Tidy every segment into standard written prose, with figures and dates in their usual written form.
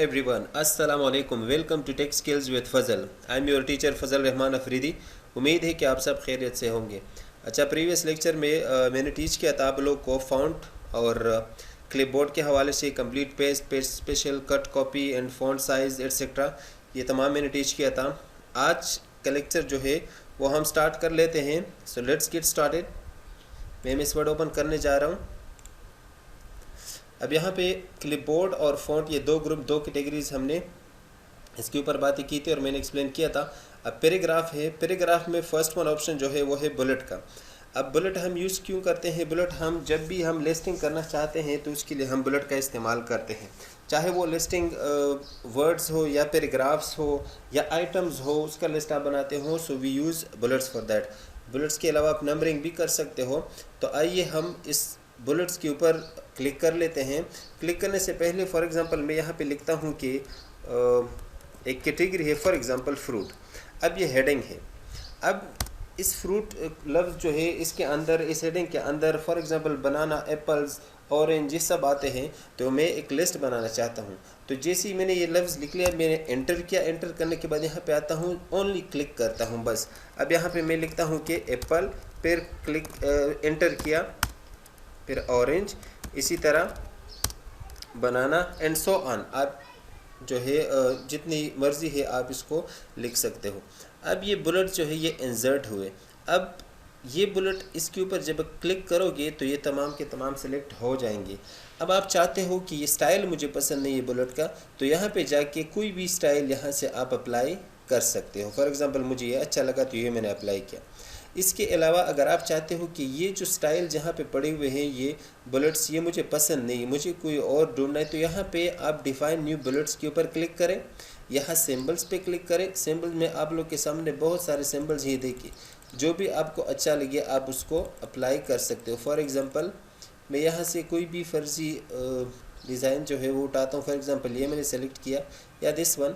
everyone, Assalamu alaikum. Welcome to Tech Skills with Fazal. I am your teacher फजल रहमान अफरीदी. उम्मीद है कि आप सब खैरियत से होंगे. अच्छा, प्रीवियस लेक्चर में मैंने टीच किया था आप लोग को फ़ॉन्ट और क्लिपबोर्ड के हवाले से complete page, page special, cut copy and font size etcetera, ये तमाम मैंने टीच किया था. आज का लेक्चर जो है वो हम स्टार्ट कर लेते हैं. So let's get started. मैं इस वर्ड ओपन करने जा रहा हूँ. अब यहाँ पे क्लिपबोर्ड और फ़ॉन्ट, ये दो ग्रुप, दो कैटेगरीज हमने इसके ऊपर बातें की थी और मैंने एक्सप्लेन किया था. अब पैराग्राफ है. पैराग्राफ में फर्स्ट वन ऑप्शन जो है वो है बुलेट का. अब बुलेट हम यूज़ क्यों करते हैं? बुलेट हम जब भी हम लिस्टिंग करना चाहते हैं तो उसके लिए हम बुलेट का इस्तेमाल करते हैं. चाहे वो लिस्टिंग वर्ड्स हो या पैराग्राफ्स हो या आइटम्स हो, उसका लिस्ट आप बनाते हो. So we use bullets for that. Bullets के अलावा आप नंबरिंग भी कर सकते हो. तो आइए हम इस बुलेट्स के ऊपर क्लिक कर लेते हैं. क्लिक करने से पहले फॉर एग्ज़ाम्पल मैं यहाँ पे लिखता हूँ कि एक कैटेगरी है फॉर एग्ज़ाम्पल फ्रूट. अब ये हेडिंग है. अब इस फ्रूट लफ्ज़ जो है इसके अंदर, इस हेडिंग के अंदर for example banana, apples, orange, ये सब आते हैं. तो मैं एक लिस्ट बनाना चाहता हूँ. तो जैसे ही मैंने ये लफ्ज़ लिख लिया, मैंने एंटर किया. एंटर करने के बाद यहाँ पे आता हूँ, ओनली क्लिक करता हूँ बस. अब यहाँ पे मैं लिखता हूँ कि एप्पल, फिर क्लिक एंटर किया, फिर ऑरेंज, इसी तरह बनाना एंड सो ऑन. आप जो है जितनी मर्ज़ी है आप इसको लिख सकते हो. अब ये बुलेट जो है ये इंसर्ट हुए. अब ये बुलेट इसके ऊपर जब क्लिक करोगे तो ये तमाम के तमाम सेलेक्ट हो जाएंगे. अब आप चाहते हो कि ये स्टाइल मुझे पसंद नहीं है बुलेट का, तो यहाँ पे जाके कोई भी स्टाइल यहाँ से आप अप्लाई कर सकते हो. फॉर एग्ज़ाम्पल मुझे ये अच्छा लगा तो ये मैंने अप्लाई किया. इसके अलावा अगर आप चाहते हो कि ये जो स्टाइल जहाँ पे पड़े हुए हैं ये बुलेट्स, ये मुझे पसंद नहीं, मुझे कोई और ढूंढना है, तो यहाँ पे आप डिफ़ाइन न्यू बुलेट्स के ऊपर क्लिक करें. यहाँ सिंबल्स पे क्लिक करें. सिंबल में आप लोग के सामने बहुत सारे सिंबल्स ये देखिए. जो भी आपको अच्छा लगे आप उसको अप्लाई कर सकते हो. फॉर एग्ज़ाम्पल मैं यहाँ से कोई भी फ़र्ज़ी डिज़ाइन जो है वो उठाता हूँ. फॉर एग्ज़ाम्पल ये मैंने सेलेक्ट किया या दिस वन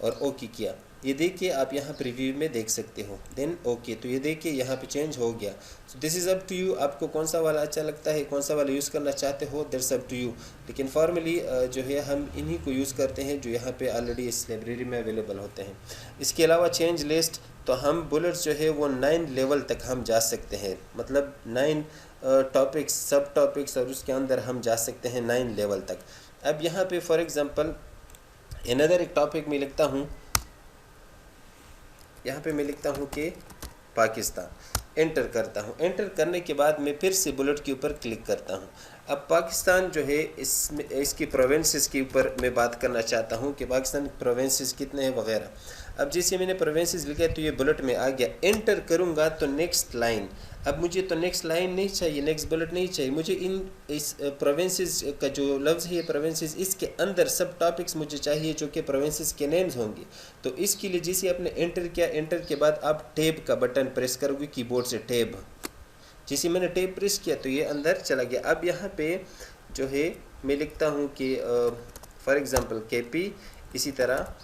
और ओके किया. ये देखिए आप यहाँ प्रीव्यू में देख सकते हो. देन ओके, तो ये देखिए यहाँ पे चेंज हो गया. So this is up to you. आपको कौन सा वाला अच्छा लगता है, कौन सा वाला यूज़ करना चाहते हो, दैट्स अप टू यू. लेकिन फॉर्मली जो है हम इन्हीं को यूज़ करते हैं जो यहाँ पे ऑलरेडी इस लाइब्रेरी में अवेलेबल होते हैं. इसके अलावा चेंज लिस्ट, तो हम बुलेट्स जो है वो 9 लेवल तक हम जा सकते हैं. मतलब 9 टॉपिक्स, सब टॉपिक्स, और उसके अंदर हम जा सकते हैं 9 लेवल तक. अब यहाँ पे फॉर एग्ज़ाम्पल अनदर एक टॉपिक में लिखता हूँ. यहाँ पे मैं लिखता हूँ कि पाकिस्तान. एंटर करता हूँ. एंटर करने के बाद मैं फिर से बुलेट के ऊपर क्लिक करता हूँ. अब पाकिस्तान जो है इसमें इसकी प्रोविंसेस के ऊपर मैं बात करना चाहता हूँ कि पाकिस्तान की प्रोविंसेस कितने हैं वगैरह. अब जैसे मैंने प्रोविंसेस लिखा तो ये बुलेट में आ गया. एंटर करूँगा तो नेक्स्ट लाइन. अब मुझे तो नेक्स्ट लाइन नहीं चाहिए, नेक्स्ट बुलेट नहीं चाहिए. मुझे इस प्रोविंसेस का जो लफ्ज़ है प्रोविंसेस, इसके अंदर सब टॉपिक्स मुझे चाहिए जो कि प्रोविंसेस के नेम्स होंगे. तो इसके लिए जैसे आपने एंटर किया, एंटर के बाद आप टैब का बटन प्रेस करोगे कीबोर्ड से, टैब. जैसे मैंने टैब प्रेस किया तो ये अंदर चला गया. अब यहाँ पे जो है मैं लिखता हूँ कि फॉर एग्ज़ाम्पल केपी, इसी तरह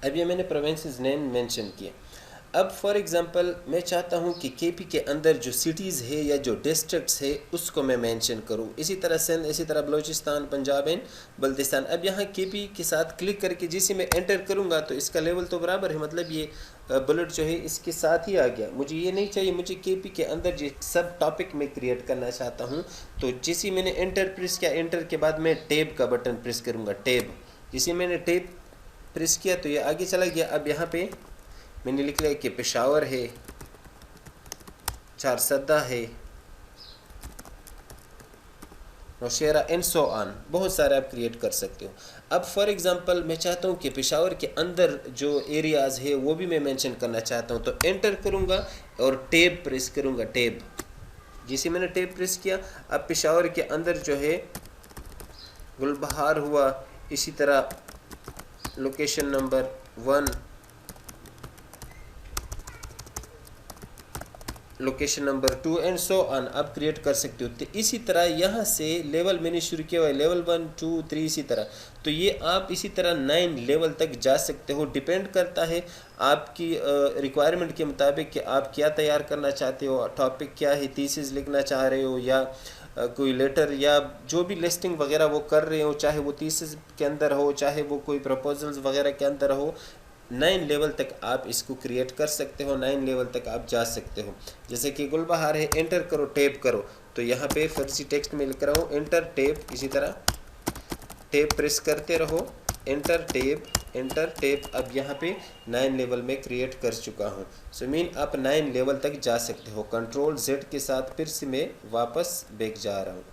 अब ये मैंने प्रोविंसेस नेम मेंशन किए. अब फॉर एग्ज़ाम्पल मैं चाहता हूँ कि केपी के अंदर जो सिटीज़ है या जो डिस्ट्रिक्ट्स है उसको मैं मेंशन करूँ. इसी तरह सिंध, इसी तरह बलूचिस्तान, पंजाब एंड बल्तिस्तान. अब यहाँ केपी के साथ क्लिक करके जिसे मैं एंटर करूँगा तो इसका लेवल तो बराबर है, मतलब ये बुलेट जो है इसके साथ ही आ गया. मुझे ये नहीं चाहिए, मुझे केपी के अंदर जो सब टॉपिक में क्रिएट करना चाहता हूँ. तो जिसे मैंने एंटर प्रेस किया, एंटर के बाद मैं टैब का बटन प्रेस करूँगा, टैब. जिसे मैंने टैब प्रेस किया तो ये आगे चला गया. अब यहाँ पे मैंने लिख लिया कि पेशावर है, चारसद्दा है, नौशेरा एंड सो ऑन. बहुत सारे आप क्रिएट कर सकते हो. अब फॉर एग्ज़ाम्पल मैं चाहता हूँ कि पेशावर के अंदर जो एरियाज़ है वो भी मैं मेंशन करना चाहता हूँ. तो एंटर करूँगा और टैब प्रेस करूँगा, टैब. जिसे मैंने टैब प्रेस किया, अब पेशावर के अंदर जो है गुलबहार हुआ, इसी तरह location number 1, location number 2 and so on आप क्रिएट कर सकते हो। तो इसी तरह यहाँ से लेवल मैंने शुरू किया हुआ है, लेवल 1 2 3 इसी तरह। तो ये आप इसी तरह 9 लेवल तक जा सकते हो। डिपेंड करता है आपकी रिक्वायरमेंट के मुताबिक कि आप क्या तैयार करना चाहते हो, टॉपिक क्या है, थीसिस लिखना चाह रहे हो या कोई लेटर या जो भी लिस्टिंग वगैरह वो कर रहे हो, चाहे वो थीसिस के अंदर हो, चाहे वो कोई प्रपोजल्स वगैरह के अंदर हो। 9 लेवल तक आप इसको क्रिएट कर सकते हो, 9 लेवल तक आप जा सकते हो। जैसे कि गुलबहार है, एंटर करो टैप करो, तो यहाँ पे फर्जी टेक्स्ट में लिख रहा हूँ एंटर टैप, इसी तरह टैप प्रेस करते रहो, एंटर टैप। अब यहाँ पे 9 लेवल में क्रिएट कर चुका हूँ। सो मीन आप 9 लेवल तक जा सकते हो। कंट्रोल Z के साथ फिर से मैं वापस बैक जा रहा हूँ।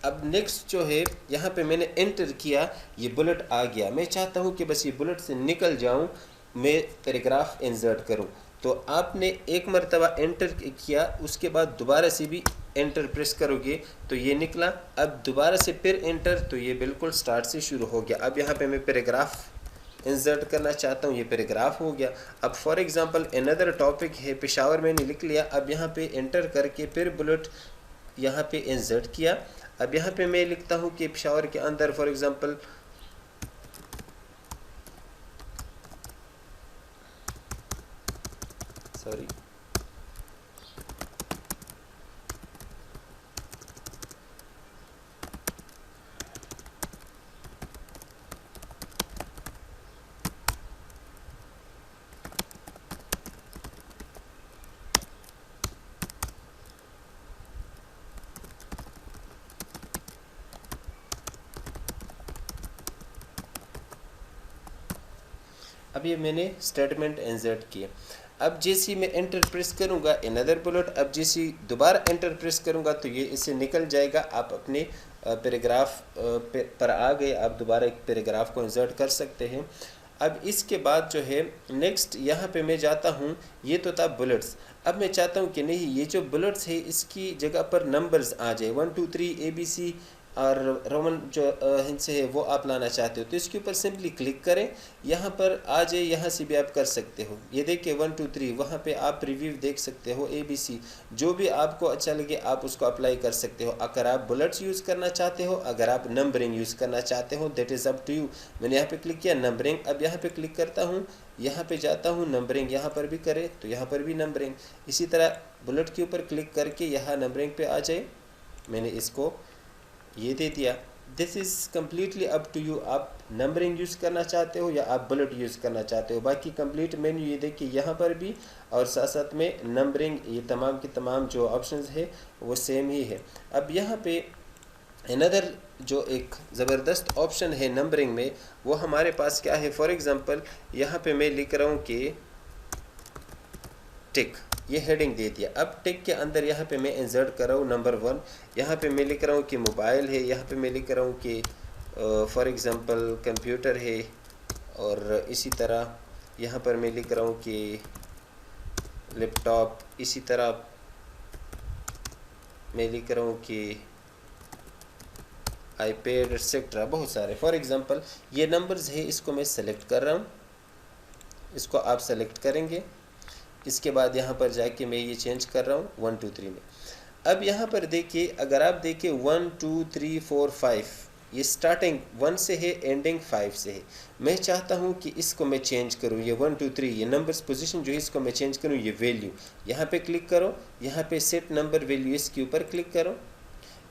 अब नेक्स्ट जो है यहाँ पे मैंने एंटर किया, ये बुलेट आ गया। मैं चाहता हूँ कि बस ये बुलेट से निकल जाऊँ, मैं पैराग्राफ इंसर्ट करूँ। तो आपने एक मरतबा एंटर किया, उसके बाद दोबारा से भी एंटर प्रेस करोगे तो ये निकला। अब दोबारा से फिर एंटर, तो ये बिल्कुल स्टार्ट से शुरू हो गया। अब यहाँ पे मैं पैराग्राफ इंसर्ट करना चाहता हूँ, ये पैराग्राफ हो गया। अब फॉर एग्जांपल अनदर टॉपिक है पेशावर, मैंने लिख लिया। अब यहाँ पे एंटर करके फिर बुलेट यहाँ पे इंसर्ट किया। अब यहाँ पे मैं लिखता हूँ कि पेशावर के अंदर फॉर एग्जांपल सॉरी अब ये मैंने स्टेटमेंट इंसर्ट किया। अब जैसे मैं एंटर प्रेस करूँगा अनदर बुलेट, अब जैसे दोबारा एंटर प्रेस करूँगा तो ये इससे निकल जाएगा। आप अपने पैराग्राफ पर आ गए, आप दोबारा एक पैराग्राफ को इंसर्ट कर सकते हैं। अब इसके बाद जो है नेक्स्ट यहाँ पे मैं जाता हूँ, ये तो था बुलेट्स। अब मैं चाहता हूँ कि नहीं, ये जो बुलेट्स है इसकी जगह पर नंबर्स आ जाए, 1 2 3 ABC और रोमन जो हिंस है वो आप लाना चाहते हो। तो इसके ऊपर सिंपली क्लिक करें, यहाँ पर आ जाए, यहाँ से भी आप कर सकते हो। ये देखिए 1 2 3, वहाँ पे आप रिव्यू देख सकते हो, ABC जो भी आपको अच्छा लगे आप उसको अप्लाई कर सकते हो। अगर आप बुलेट्स यूज़ करना चाहते हो, अगर आप नंबरिंग यूज़ करना चाहते हो, that is up to you. मैंने यहाँ पे क्लिक किया नंबरिंग। अब यहाँ पे क्लिक करता हूँ, यहाँ पे जाता हूँ नंबरिंग, यहाँ पर भी करें तो यहाँ पर भी नंबरिंग। इसी तरह बुलेट के ऊपर क्लिक करके यहाँ नंबरिंग पे आ जाए, मैंने इसको ये दे दिया। This is completely up to you, आप नंबरिंग यूज़ करना चाहते हो या आप बुलेट यूज़ करना चाहते हो। बाकी कंप्लीट मेन्यू ये देखिए यहाँ पर भी और साथ साथ में नंबरिंग, ये तमाम के तमाम जो ऑप्शंस है वो सेम ही है। अब यहाँ पे अनदर जो एक ज़बरदस्त ऑप्शन है नंबरिंग में, वो हमारे पास क्या है। फॉर एग्ज़ाम्पल यहाँ पे मैं लिख रहा हूँ कि टिक, ये हेडिंग दे दिया। अब टिक के अंदर यहाँ पे मैं इंसर्ट कर रहा हूँ नंबर 1। यहाँ पे मैं लिख रहा हूँ कि मोबाइल है, यहाँ पे मैं लिख रहा हूँ कि फॉर एग्ज़ाम्पल कंप्यूटर है, और इसी तरह यहाँ पर मैं लिख रहा हूँ कि लैपटॉप। इसी तरह मैं लिख रहा हूँ कि आईपैड एक्सेट्रा, बहुत सारे। फॉर एग्ज़ाम्पल ये नंबर्स है, इसको मैं सेलेक्ट कर रहा हूँ, इसको आप सेलेक्ट करेंगे। इसके बाद यहाँ पर जाके मैं ये चेंज कर रहा हूँ 1 2 3 में। अब यहाँ पर देखिए, अगर आप देखिए 1 2 3 4 5, ये स्टार्टिंग 1 से है, एंडिंग 5 से है। मैं चाहता हूँ कि इसको मैं चेंज करूँ, ये 1 2 3 ये नंबर्स पोजीशन जो है इसको मैं चेंज करूँ। ये वैल्यू यहाँ पे क्लिक करो, यहाँ पे सेट नंबर वैल्यू इसके ऊपर क्लिक करो।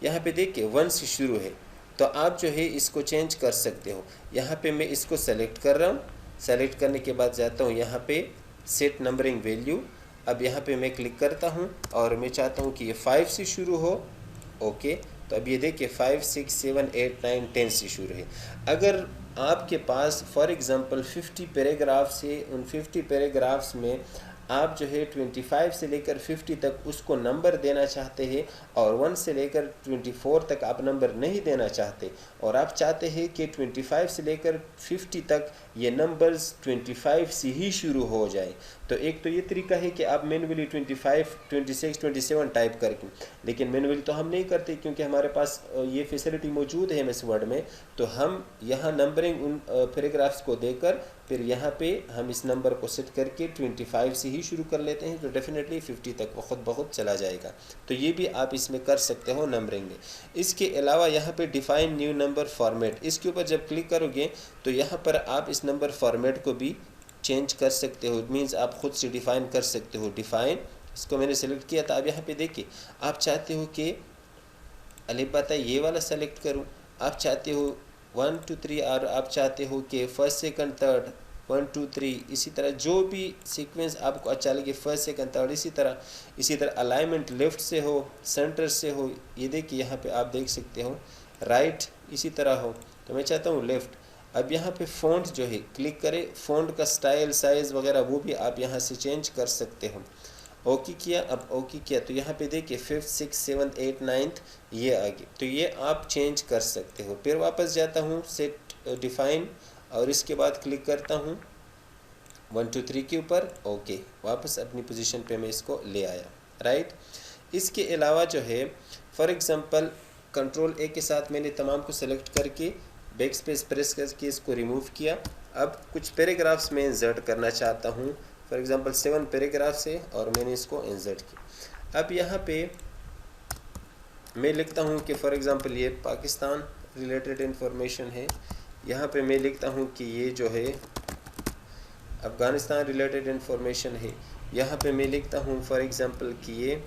यहाँ पे देखिए 1 से शुरू है, तो आप जो है इसको चेंज कर सकते हो। यहाँ पे मैं इसको सेलेक्ट कर रहा हूँ, सेलेक्ट करने के बाद जाता हूँ यहाँ पे सेट नंबरिंग वैल्यू। अब यहाँ पे मैं क्लिक करता हूँ और मैं चाहता हूँ कि ये 5 से शुरू हो। ओके, तो अब ये देखिए 5 6 7 8 9 10 से शुरू है। अगर आपके पास फॉर एग्ज़ाम्पल 50 पैराग्राफ्स है, उन 50 पैराग्राफ्स में आप जो है 25 से लेकर 50 तक उसको नंबर देना चाहते हैं और 1 से लेकर 24 तक आप नंबर नहीं देना चाहते, और आप चाहते हैं कि 25 से लेकर 50 तक ये नंबर्स 25 से ही शुरू हो जाए, तो एक तो ये तरीका है कि आप मैनुअली 25 26 27 टाइप करके, लेकिन मैनुअली तो हम नहीं करते क्योंकि हमारे पास ये फैसिलिटी मौजूद है MS वर्ड में। तो हम यहाँ नंबरिंग उन पैराग्राफ्स को देकर फिर यहाँ पे हम इस नंबर को सेट करके 25 से ही शुरू कर लेते हैं, तो डेफिनेटली 50 तक वो खुद ब खुद चला जाएगा। तो ये भी आप इसमें कर सकते हो नंबरिंग में। इसके अलावा यहाँ पे डिफ़ाइन न्यू नंबर फॉर्मेट, इसके ऊपर जब क्लिक करोगे तो यहाँ पर आप इस नंबर फॉर्मेट को भी चेंज कर सकते हो। इट मीन्स आप खुद से डिफ़ाइन कर सकते हो। डिफ़ाइन, इसको मैंने सेलेक्ट किया था। अब यहाँ पे देखिए, आप चाहते हो कि अलिफ बता ये वाला सेलेक्ट करूँ, आप चाहते हो 1 2 3, और आप चाहते हो कि फर्स्ट सेकंड थर्ड 1 2 3, इसी तरह जो भी सीक्वेंस आपको अच्छा लगे, फर्स्ट सेकंड थर्ड, इसी तरह अलाइनमेंट लेफ़्ट से हो, सेंटर से हो। ये देखिए यहाँ पे आप देख सकते हो राइट इसी तरह हो, तो मैं चाहता हूँ लेफ़्ट। अब यहाँ पे फ़ॉन्ट जो है क्लिक करें, फ़ॉन्ट का स्टाइल साइज़ वगैरह वो भी आप यहाँ से चेंज कर सकते हो। ओके किया, अब ओके किया तो यहाँ पे देखिए 5th 6th 7th 8th 9th ये आ गई, तो ये आप चेंज कर सकते हो। फिर वापस जाता हूँ सेट डिफ़ाइन, और इसके बाद क्लिक करता हूँ 1 2 3 के ऊपर, ओके, वापस अपनी पोजीशन पे मैं इसको ले आया, राइट। इसके अलावा जो है फॉर एग्ज़ाम्पल कंट्रोल ए के साथ मैंने तमाम को सेलेक्ट करके बैक स्पेस प्रेस करके इसको रिमूव किया। अब कुछ पैराग्राफ्स में इंसर्ट करना चाहता हूँ, फॉर एग्ज़ाम्पल 7 पैराग्राफ से, और मैंने इसको इंसर्ट किया। अब यहाँ पे मैं लिखता हूँ कि फॉर एग्ज़ाम्पल ये पाकिस्तान रिलेटेड इन्फॉर्मेशन है, यहाँ पे मैं लिखता हूँ कि ये जो है अफ़गानिस्तान रिलेटेड इन्फॉर्मेशन है, यहाँ पे मैं लिखता हूँ फॉर एग्ज़ाम्पल कि ये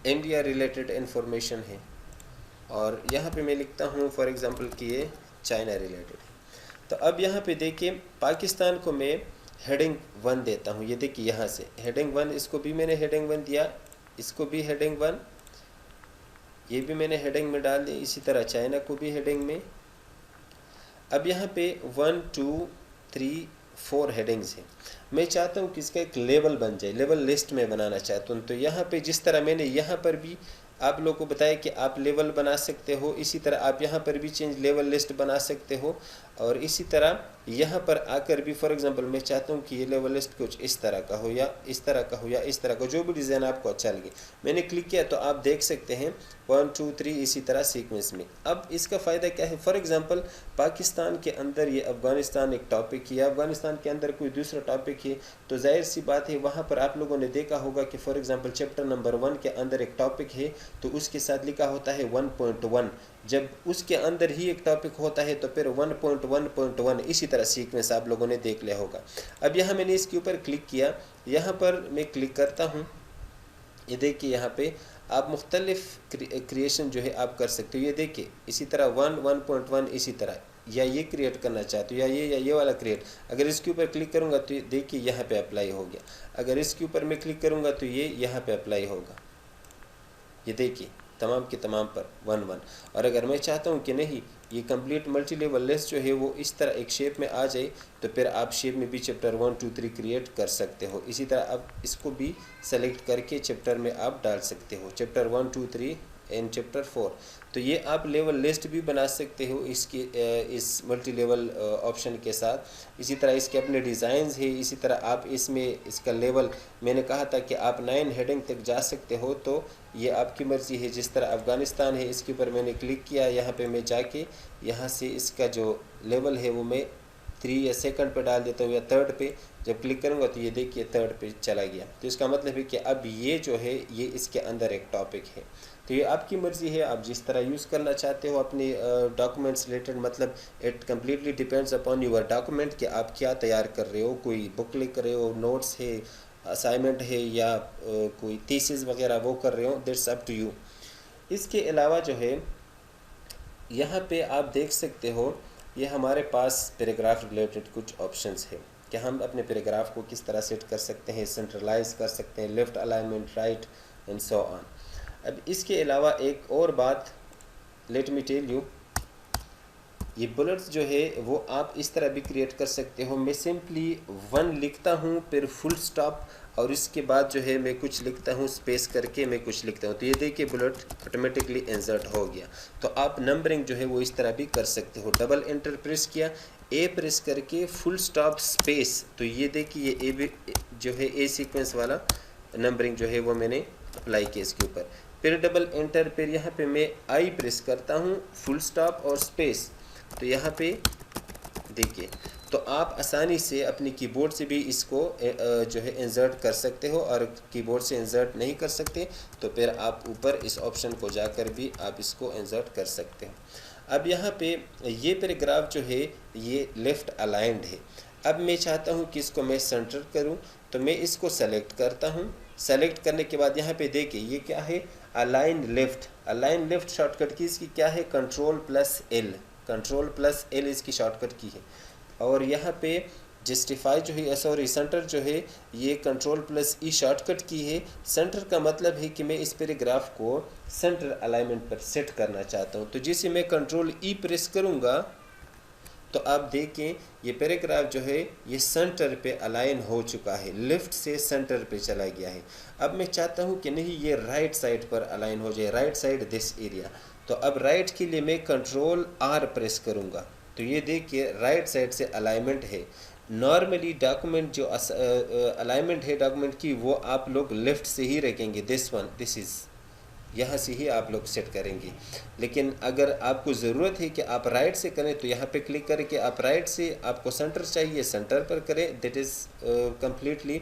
इंडिया रिलेटेड इन्फॉर्मेशन है, और यहाँ पे मैं लिखता हूँ फॉर एग्ज़ाम्पल कि ये चाइना रिलेटेड है। तो अब यहाँ पे देखिए पाकिस्तान को मैं हेडिंग 1 देता हूँ। ये देखिए यहाँ से हेडिंग 1, इसको भी मैंने हेडिंग 1 दिया, इसको भी हेडिंग 1, ये भी मैंने हेडिंग में डाल दी, इसी तरह चाइना को भी हेडिंग में। अब यहाँ पे 1 2 3 4 हेडिंग्स हैं। मैं चाहता हूँ कि इसका एक लेवल बन जाए, लेवल लिस्ट में बनाना चाहता हूँ। तो यहाँ पे जिस तरह मैंने यहाँ पर भी आप लोगों को बताया कि आप लेवल बना सकते हो, इसी तरह आप यहाँ पर भी चेंज लेवल लिस्ट बना सकते हो। और इसी तरह यहाँ पर आकर भी फॉर एग्जांपल मैं चाहता हूँ कि ये लेवल लिस्ट कुछ इस तरह का हो, या इस तरह का हो, या इस तरह का, जो भी डिज़ाइन आपको अच्छा लगे। मैंने क्लिक किया तो आप देख सकते हैं 1 2 3 इसी तरह सीक्वेंस में। अब इसका फ़ायदा क्या है, फॉर एग्जांपल पाकिस्तान के अंदर ये अफ़गानिस्तान एक टॉपिक है, या अफ़गानिस्तान के अंदर कोई दूसरा टॉपिक है, तो जाहिर सी बात है वहाँ पर आप लोगों ने देखा होगा कि फॉर एग्जांपल चैप्टर नंबर 1 के अंदर एक टॉपिक है तो उसके साथ लिखा होता है 1.1। जब उसके अंदर ही एक टॉपिक होता है तो फिर 1.1.1 इसी तरह सीक्वेंस आप लोगों ने देख लिया होगा। अब यहाँ मैंने इसके ऊपर क्लिक किया, यहाँ पर मैं क्लिक करता हूँ, ये देखिए यहाँ पे आप मुख्तलिफ क्रिएशन जो है आप कर सकते हो। ये देखिए इसी तरह 1.1 इसी तरह, या ये क्रिएट करना चाहते हो, या ये वाला क्रिएट। अगर इसके ऊपर क्लिक करूँगा तो देखिए यहाँ पे अप्लाई हो गया। अगर इसके ऊपर मैं क्लिक करूँगा तो ये यहाँ पे अप्लाई होगा। ये देखिए तमाम के तमाम पर 1 और अगर मैं चाहता हूँ कि नहीं ये कंप्लीट मल्टी लेवल लिस्ट जो है वो इस तरह एक शेप में आ जाए, तो फिर आप शेप में भी चैप्टर 1 2 3 क्रिएट कर सकते हो। इसी तरह आप इसको भी सेलेक्ट करके चैप्टर में आप डाल सकते हो, चैप्टर 1 2 3 एंड चैप्टर 4। तो ये आप लेवल लिस्ट भी बना सकते हो इसकी इस मल्टी लेवल ऑप्शन के साथ। इसी तरह इसके अपने डिज़ाइंस है, इसी तरह आप इसमें इसका लेवल मैंने कहा था कि आप 9 हेडिंग तक जा सकते हो, तो ये आपकी मर्ज़ी है। जिस तरह अफ़गानिस्तान है इसके ऊपर मैंने क्लिक किया, यहाँ पे मैं जाके यहाँ से इसका जो लेवल है वो मैं 3 या 2nd पे डाल देता हूँ, या 3rd पे जब क्लिक करूँगा तो ये देखिए 3rd पे चला गया। तो इसका मतलब है कि अब ये जो है ये इसके अंदर एक टॉपिक है। तो ये आपकी मर्ज़ी है, आप जिस तरह यूज़ करना चाहते हो अपने डॉक्यूमेंट्स रिलेटेड, मतलब it completely depends upon your document कि आप क्या तैयार कर रहे हो, कोई बुक लिख रहे हो, नोट्स है, असाइनमेंट है, या कोई थीसिस वगैरह वो कर रहे हो, दैट्स अप टू यू। इसके अलावा जो है यहाँ पे आप देख सकते हो ये हमारे पास पैराग्राफ रिलेटेड कुछ ऑप्शंस है कि हम अपने पैराग्राफ को किस तरह सेट कर सकते हैं, सेंट्रलाइज कर सकते हैं, left alignment, right and so on. अब इसके अलावा एक और बात लेट मी टेल यू, ये बुलेट्स जो है वो आप इस तरह भी क्रिएट कर सकते हो। मैं सिंपली 1 लिखता हूँ, फिर फुल स्टॉप, और इसके बाद जो है मैं कुछ लिखता हूँ, स्पेस करके मैं कुछ लिखता हूँ, तो ये देखिए बुलेट ऑटोमेटिकली इंसर्ट हो गया। तो आप नंबरिंग जो है वो इस तरह भी कर सकते हो। डबल एंटर प्रेस किया, ए प्रेस करके फुल स्टॉप स्पेस, तो ये देखिए ये ए जो है ए सीक्वेंस वाला नंबरिंग जो है वो मैंने अप्लाई किया इसके ऊपर। फिर डबल एंटर, फिर यहाँ पे मैं आई प्रेस करता हूँ, फुल स्टॉप और स्पेस, तो यहाँ पे देखिए, तो आप आसानी से अपनी कीबोर्ड से भी इसको जो है इंसर्ट कर सकते हो, और कीबोर्ड से इंसर्ट नहीं कर सकते तो फिर आप ऊपर इस ऑप्शन को जाकर भी आप इसको इंसर्ट कर सकते हो। अब यहाँ पे ये पैराग्राफ जो है ये लेफ़्ट अलाइंड है। अब मैं चाहता हूँ कि इसको मैं सेंटर करूँ, तो मैं इसको सेलेक्ट करता हूँ। सेलेक्ट करने के बाद यहाँ पे देखिए ये क्या है, align left. Align left shortcut की इसकी क्या है, Ctrl+L। Ctrl+L इसकी शॉर्टकट की है। और यहाँ पे जस्टिफाई जो है, सॉरी सेंटर जो है ये Ctrl+E शॉर्टकट की है। सेंटर का मतलब है कि मैं इस पैराग्राफ को सेंटर अलाइनमेंट पर सेट करना चाहता हूँ। तो जैसे मैं Ctrl+E प्रेस करूँगा तो आप देखें ये पैराग्राफ जो है ये सेंटर पे अलाइन हो चुका है, लेफ़्ट से सेंटर पे चला गया है। अब मैं चाहता हूँ कि नहीं ये राइट साइड पर अलाइन हो जाए, राइट साइड दिस एरिया। तो अब राइट के लिए मैं Ctrl+R प्रेस करूँगा, तो ये देखिए राइट साइड से अलाइनमेंट है। नॉर्मली डॉक्यूमेंट जो अलाइनमेंट है डॉक्यूमेंट की वो आप लोग लेफ़्ट से ही रखेंगे, दिस इज़ यहाँ से ही आप लोग सेट करेंगे। लेकिन अगर आपको ज़रूरत है कि आप राइट से करें तो यहाँ पे क्लिक करके आप राइट से, आपको सेंटर चाहिए सेंटर पर करें, that is completely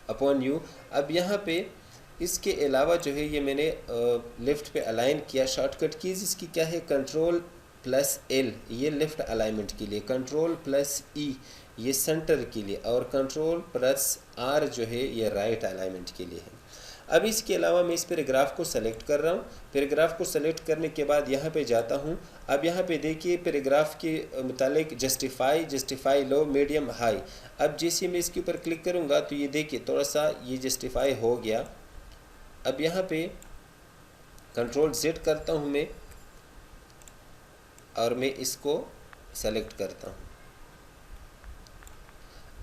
upon you. अब यहाँ पे इसके अलावा जो है ये मैंने लेफ़्ट पे अलाइन किया। शॉर्टकट कीज़ इसकी क्या है, Ctrl+L ये लेफ़्ट अलाइनमेंट के लिए, Ctrl+E ये सेंटर के लिए, और Ctrl+R जो है ये राइट अलाइनमेंट के लिए है। अब इसके अलावा मैं इस पैराग्राफ को सेलेक्ट कर रहा हूँ। पैराग्राफ को सेलेक्ट करने के बाद यहाँ पे जाता हूँ। अब यहाँ पे देखिए पैराग्राफ के मुतालिक जस्टिफाई लो, मीडियम, हाई। अब जैसे मैं इसके ऊपर क्लिक करूँगा तो ये देखिए थोड़ा सा ये जस्टिफाई हो गया। अब यहाँ पे Ctrl+Z करता हूँ मैं, और मैं इसको सेलेक्ट करता हूँ।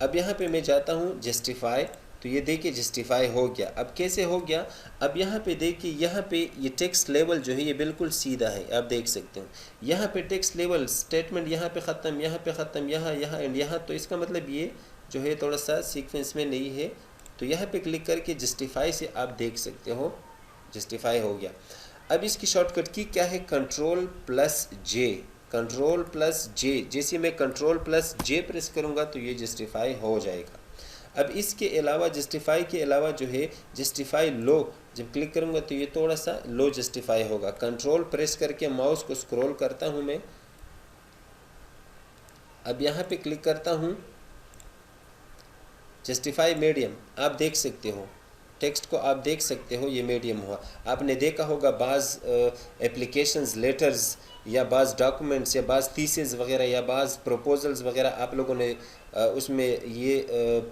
अब यहाँ पे मैं जाता हूँ जस्टिफाई, तो ये देखिए जस्टिफाई हो गया। अब कैसे हो गया, अब यहाँ पे देखिए यहाँ पे ये टेक्स्ट लेवल जो है ये बिल्कुल सीधा है, आप देख सकते हो। यहाँ पे टेक्स्ट लेवल स्टेटमेंट यहाँ पे ख़त्म, यहाँ पे ख़त्म, यहाँ एंड यहाँ। तो इसका मतलब ये जो है थोड़ा सा सीक्वेंस में नहीं है। तो यहाँ पे क्लिक करके जस्टिफाई से आप देख सकते हो जस्टिफाई हो गया। अब इसकी शॉर्टकट की क्या है, Ctrl+J। Ctrl+J, जैसे मैं Ctrl+J प्रेस करूँगा तो ये जस्टिफाई हो जाएगा। अब इसके अलावा जस्टिफाई के अलावा जो है जस्टिफाई लो, जब क्लिक करूँगा तो ये थोड़ा सा लो जस्टिफाई होगा। कंट्रोल प्रेस करके माउस को स्क्रॉल करता हूँ मैं। अब यहाँ पे क्लिक करता हूँ जस्टिफाई मीडियम, आप देख सकते हो टेक्स्ट को, आप देख सकते हो ये मीडियम हुआ। आपने देखा होगा बाज़ एप्लीकेशंस, लेटर्स या बाज़ डॉक्यूमेंट्स या बाज़ थीसिस वगैरह या बाज़ प्रपोजल्स वगैरह आप लोगों ने उसमें ये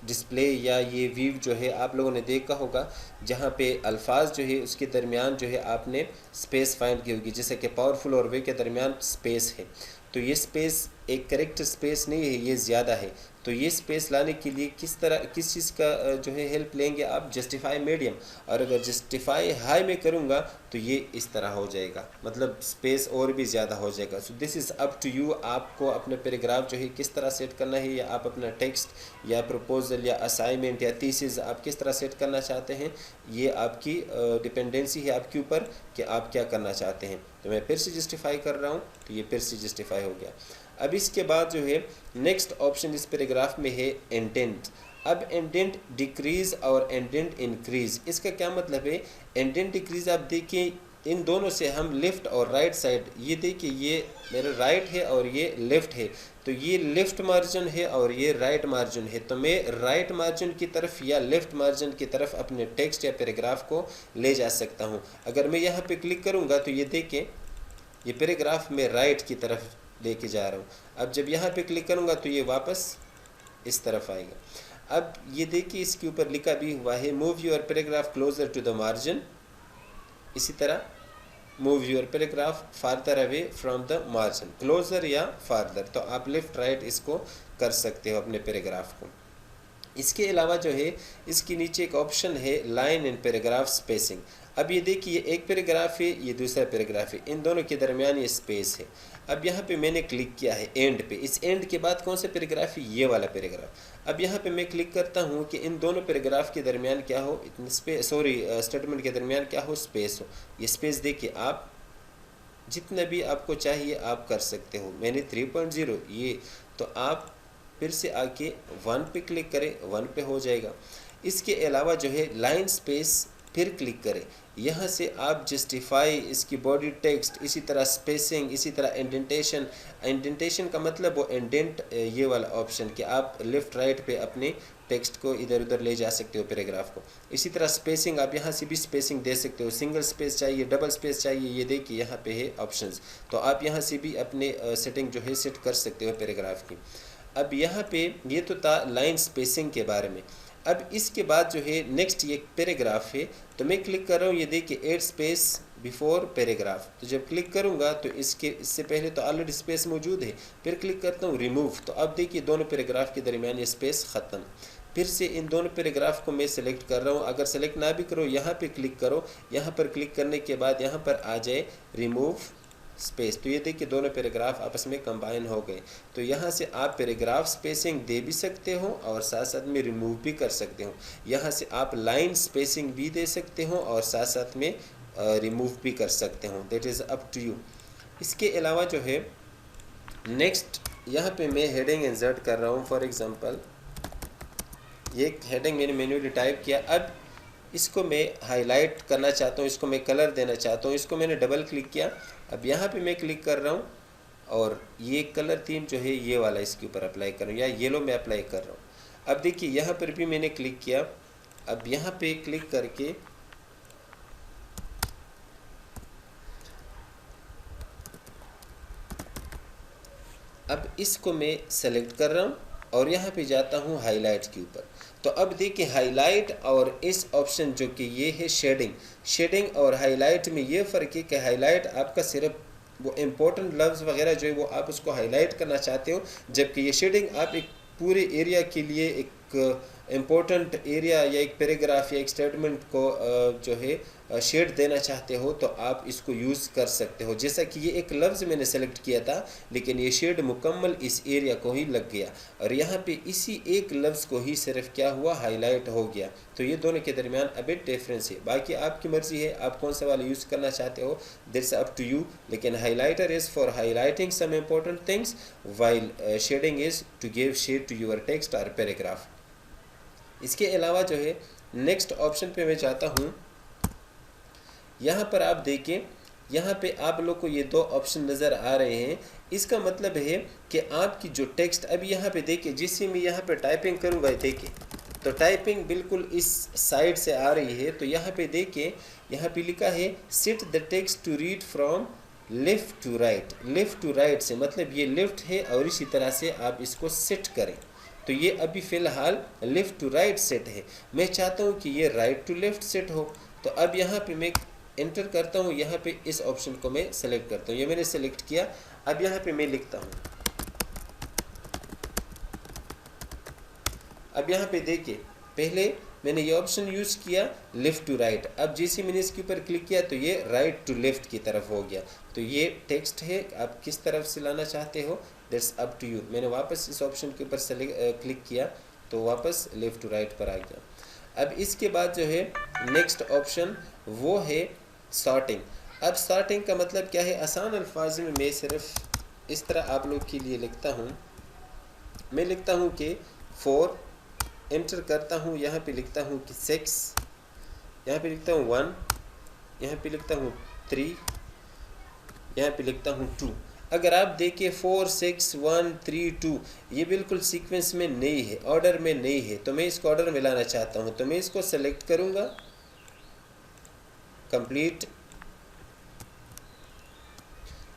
डिस्प्ले या ये व्यू जो है आप लोगों ने देखा होगा, जहाँ पे अल्फाज जो है उसके दरमियान जो है आपने स्पेस फाइंड की होगी, जैसे कि पावरफुल और वे के दरमियान स्पेस है। तो ये स्पेस एक करेक्ट स्पेस नहीं है, ये ज़्यादा है। तो ये स्पेस लाने के लिए किस चीज़ का जो है हेल्प लेंगे आप, जस्टिफाई मीडियम। और अगर जस्टिफाई हाई में करूँगा तो ये इस तरह हो जाएगा, मतलब स्पेस और भी ज़्यादा हो जाएगा। So this is up to you, आपको अपने पैराग्राफ जो है किस तरह सेट करना है, या आप अपना टेक्स्ट या प्रपोजल या असाइनमेंट या थीसिस आप किस तरह सेट करना चाहते हैं, ये आपकी डिपेंडेंसी है आपके ऊपर कि आप क्या करना चाहते हैं। तो मैं फिर से जस्टिफाई कर रहा हूँ, तो ये फिर से जस्टिफाई हो गया। अब इसके बाद जो है नेक्स्ट ऑप्शन इस पैराग्राफ में है इंडेंट। अब इंडेंट डिक्रीज़ और इंडेंट इंक्रीज़, इसका क्या मतलब है। इंडेंट डिक्रीज़ आप देखिए इन दोनों से हम लेफ़्ट और राइट साइड, ये देखिए ये मेरा राइट है और ये लेफ़्ट है, तो ये लेफ़्ट मार्जिन है और ये राइट मार्जिन है। तो मैं राइट मार्जिन की तरफ या लेफ़्ट मार्जिन की तरफ अपने टेक्स्ट या पैराग्राफ को ले जा सकता हूँ। अगर मैं यहाँ पे क्लिक करूँगा तो ये देखें ये पैराग्राफ में राइट की तरफ लेके जा रहा हूँ। अब जब यहाँ पे क्लिक करूँगा तो ये वापस इस तरफ आएगा। अब ये देखिए इसके ऊपर लिखा भी हुआ है move your paragraph closer to the margin. इसी तरह move your paragraph farther away from the margin, closer या फार्दर। तो आप लेफ़्ट राइट इसको कर सकते हो अपने पैराग्राफ को। इसके अलावा जो है इसके नीचे एक ऑप्शन है लाइन एंड पैराग्राफ स्पेसिंग। अब ये देखिए एक पैराग्राफ है, ये दूसरा पैराग्राफ है, इन दोनों के दरमियान ये स्पेस है। अब यहाँ पे मैंने क्लिक किया है एंड पे, इस एंड के बाद कौन सा पैराग्राफ है, ये वाला पैराग्राफ। अब यहाँ पे मैं क्लिक करता हूँ कि इन दोनों पैराग्राफ के दरमियान क्या हो, स्टेटमेंट के दरमियान क्या हो, स्पेस हो। ये स्पेस देखिए आप जितना भी आपको चाहिए आप कर सकते हो। मैंने 3.0 ये, तो आप फिर से आके 1 पे क्लिक करें, 1 पे हो जाएगा। इसके अलावा जो है लाइन स्पेस फिर क्लिक करें, यहाँ से आप जस्टिफाई, इसकी बॉडी टेक्स्ट, इसी तरह स्पेसिंग, इसी तरह इंडेंटेशन। इंडेंटेशन का मतलब वो इंडेंट, ये वाला ऑप्शन कि आप लेफ़्ट राइट पे अपने टेक्स्ट को इधर उधर ले जा सकते हो, पैराग्राफ को। इसी तरह स्पेसिंग, आप यहाँ से भी स्पेसिंग दे सकते हो, सिंगल स्पेस चाहिए, डबल स्पेस चाहिए, ये देखिए यहाँ पे है ऑप्शंस। तो आप यहाँ से भी अपने सेटिंग जो है सेट कर सकते हो पैराग्राफ की। अब यहाँ पे ये तो था लाइन स्पेसिंग के बारे में। अब इसके बाद जो है नेक्स्ट ये पैराग्राफ है, तो मैं क्लिक कर रहा हूँ, ये देखिए ऐड स्पेस बिफोर पैराग्राफ। तो जब क्लिक करूँगा तो इससे पहले तो ऑलरेडी स्पेस मौजूद है। फिर क्लिक करता हूँ रिमूव, तो अब देखिए दोनों पैराग्राफ के दरमियान ये स्पेस ख़त्म। फिर से इन दोनों पैराग्राफ को मैं सेलेक्ट कर रहा हूँ। अगर सेलेक्ट ना भी करो, यहाँ पे क्लिक करो, यहाँ पर क्लिक करने के बाद यहाँ पर आ जाए रिमूव स्पेस, तो ये देखिए दोनों पैराग्राफ आपस में कंबाइन हो गए। तो यहाँ से आप पैराग्राफ स्पेसिंग दे भी सकते हो और साथ साथ में रिमूव भी कर सकते हो। यहाँ से आप लाइन स्पेसिंग भी दे सकते हो और साथ साथ में रिमूव भी कर सकते हो, that is up to you. इसके अलावा जो है नेक्स्ट यहाँ पे मैं हेडिंग इंसर्ट कर रहा हूँ। फॉर एग्जांपल ये हेडिंग मैंने मैन्युअली टाइप किया। अब इसको मैं हाईलाइट करना चाहता हूँ, इसको मैं कलर देना चाहता हूँ, इसको मैंने डबल क्लिक किया। अब यहाँ पे मैं क्लिक कर रहा हूँ और ये कलर थीम जो है ये वाला इसके ऊपर अप्लाई कर रहा हूँ, या येलो में अप्लाई कर रहा हूँ। अब देखिए यहाँ पर भी मैंने क्लिक किया। अब यहाँ पे क्लिक करके अब इसको मैं सेलेक्ट कर रहा हूँ और यहाँ पे जाता हूँ हाईलाइट के ऊपर। तो अब देखिए हाईलाइट और इस ऑप्शन जो कि ये है शेडिंग और हाईलाइट में ये फ़र्क है कि हाईलाइट आपका सिर्फ वो इम्पोर्टेंट लफ्ज़ वगैरह जो है वो आप उसको हाईलाइट करना चाहते हो, जबकि ये शेडिंग आप एक पूरे एरिया के लिए, एक इम्पोर्टेंट एरिया या एक पैराग्राफ या एक स्टेटमेंट को जो है शेड देना चाहते हो तो आप इसको यूज़ कर सकते हो। जैसा कि ये एक लफ्ज़ मैंने सेलेक्ट किया था लेकिन ये शेड मुकम्मल इस एरिया को ही लग गया और यहाँ पे इसी एक लफ्ज़ को ही सिर्फ क्या हुआ, हाईलाइट हो गया। तो ये दोनों के दरमियान अभी डिफरेंस है। बाकी आपकी मर्ज़ी है आप कौन सा वाला यूज़ करना चाहते हो, दैट्स अप टू यू। लेकिन highlighter is for highlighting some important things while shading is to give shade to your text और पैराग्राफ। इसके अलावा जो है नेक्स्ट ऑप्शन पे मैं जाता हूँ। यहाँ पर आप देखें, यहाँ पे आप लोग को ये दो ऑप्शन नज़र आ रहे हैं। इसका मतलब है कि आपकी जो टेक्स्ट, अभी यहाँ पे देखिए जिससे मैं यहाँ पे टाइपिंग करूँगा, देखिए तो टाइपिंग बिल्कुल इस साइड से आ रही है। तो यहाँ पे देखिए, यहाँ पे लिखा है set the text to read from left to right. Left to right से मतलब ये लेफ़्ट है और इसी तरह से आप इसको सेट करें। तो ये अभी फ़िलहाल लेफ़्ट टू राइट सेट है, मैं चाहता हूँ कि ये राइट टू लेफ़्ट सेट हो। तो अब यहाँ पे मैं एंटर करता हूँ, यहाँ पे इस ऑप्शन को मैं सेलेक्ट करता हूँ, ये मैंने सेलेक्ट किया। अब यहाँ पे मैं लिखता हूँ, अब यहाँ पे देखिए पहले मैंने ये ऑप्शन यूज़ किया लेफ़्ट टू राइट, अब जैसे मैंने इसके ऊपर क्लिक किया तो ये राइट टू लेफ़्ट की तरफ हो गया। तो ये टेक्स्ट है, आप किस तरफ से लाना चाहते हो, दैट्स अप टू यू। मैंने वापस इस ऑप्शन के ऊपर क्लिक किया तो वापस लेफ़्ट टू राइट पर आ गया। अब इसके बाद जो है नेक्स्ट ऑप्शन वो है सॉर्टिंग। अब सॉर्टिंग का मतलब क्या है, आसान अल्फाज में मैं सिर्फ इस तरह आप लोग के लिए लिखता हूँ। मैं लिखता हूँ कि 4, एंटर करता हूँ, यहाँ पे लिखता हूँ कि 6, यहाँ पे लिखता हूँ 1, यहाँ पे लिखता हूँ 3, यहाँ पे लिखता हूँ 2। अगर आप देखिए 4, 6, 1, 3, 2 ये बिल्कुल सीक्वेंस में नहीं है, ऑर्डर में नहीं है। तो मैं इसको ऑर्डर में लाना चाहता हूँ, तो मैं इसको सेलेक्ट करूँगा कंप्लीट,